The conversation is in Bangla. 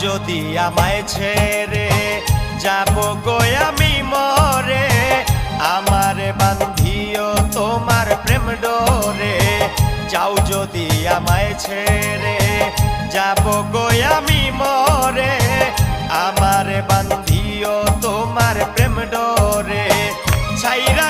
যদি আমায় ছেড়ে যাব গো আমি মরে, আমারে বান্ধিও তোমার প্রেম ডোরে। যাও যদি আমায় ছেড়ে যাব গো আমি মরে, আমারে বান্ধিও তোমার প্রেম ডোরে। ছাইরা